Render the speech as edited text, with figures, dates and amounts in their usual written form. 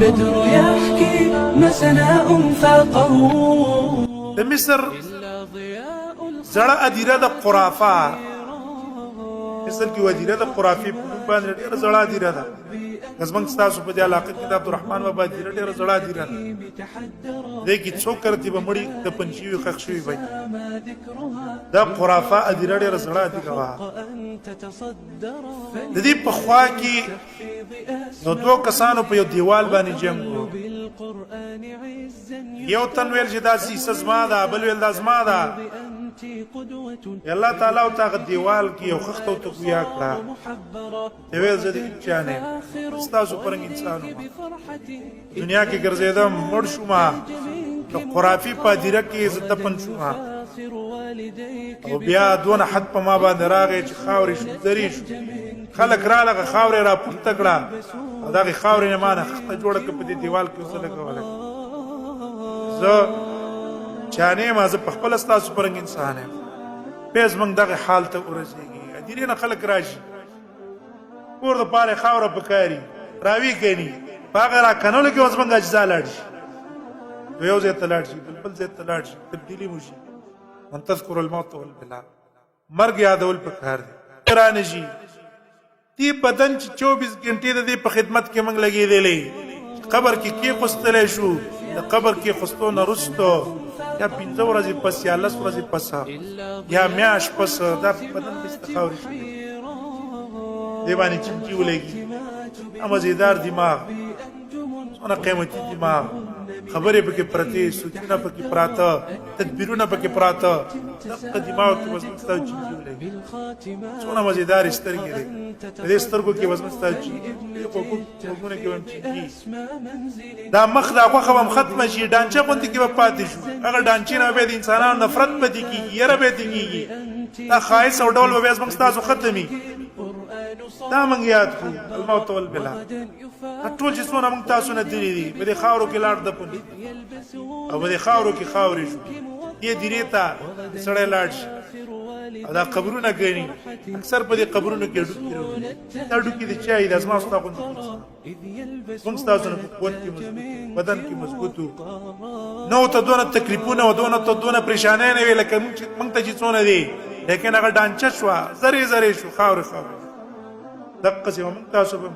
والبدر يحكي ما سناء فاقه. د مصر زړه ادیره د قرافه، مصر کې ودیره د قرافي په نوم باندې ډېره زړه ادیره ده. زمونږ ستاسو په دې علاقه کې د عبدالرحمن بابا ادیره ډېره زړه ادیره ده. دې کې څوک کرتي به مړي د پنچیوي ښخ شوي وي. دا قرافه ادیره ډېره زړه ادیره وه. د دې په خوا کې نو دوه کسانو په یو دیوال باندې جنګ وو. یو تن ویل چې دا سیسه زما ده، بل ویل دا زما ده. الله تعالی او تاغه دیوال کې یو خخته او تقویا کړه. ته ویل زه دې چانه ستاسو پرنګ انسانو دنیا کې ګرځیدم، مړ شوم، د خرافي پادیره کې عزت دفن شوم، او بیا دونه حد په ما باندې راغی چې خاورې شو، زری شو. خلک راغله خاورې را پورته کړه او دغه خاورې نه ما نه خخته جوړه کړه په دې دیوال کې اوسه لګوله. زه چانه ما زه په خپل ستاسو پرنګ انسان یم. پیز موږ دغه حال ته ورسېږي. ادیرې نه خلک راشي کور د پاره خاوره پکاري راوي کوي په هغه را کنولو کې اوس موږ اجزا لاړ شي، یو ځای ته لاړ شي، بل ځای ته لاړ شي، تبدیلي مو شي. من تذکر الموت والبلا، مرګ یادول پکار دی. رانشي دې بدن چې 24 غنټې د دې په خدمت کې موږ لګېدلې، قبر کې خوستلی شو، د قبر کې خوستو نه وروسته یا 15 ورځې پس یا 10 ورځې پس یا میاشت پس دا بدن استخاوري شي. دې باندې چمچي ولګي، مزیدار دماغ، څونه قیمتي دماغ، خبرې پکې پرتې، سوچونه پکې پراته، تدبیرونه پکې پراته. دغه دماغ کې وزن ستاسو چمچي ولګي، څونه مزیدار سترګې دي. د دې سترګو کې وزن ستاسو چمچي، وګونه کې وزن چمچي. دا مخ دا غوښه هم ختمه شي، ډانچه غوندې کې به پاتې شو. هغه ډانچې نه به د انسانانو نفرت پاتې کېږي، یره به پاتې کېږي. دا ښایست او ډول به بیا زموږ ستاسو ختمي. دا موږ یاد کړو الموت والبلا. ټول چې څونه موږ تاسو نه دلی دي په دې خاورو کې لاړ دفن او په دې خاورو کې خاورې شو. دې دیرې ته سړی لاړ شي او دا قبرونه ګڼي. اکثر په دې قبرونو کې ډوکې راوړي. دا ډوکې د چا دي؟ د زما ستا غوندې موږ ستاسو نه په قوت کې مضبوط، بدن کې مضبوط وو. نو ته دونه تکلیفونه او دونه پریشانۍ نه وې لکه موږ ته چې څونه دي، لیکن هغه ډانچه شوه، زرې زرې شو، خاورې خاورې. دقسې به موږ تاسو به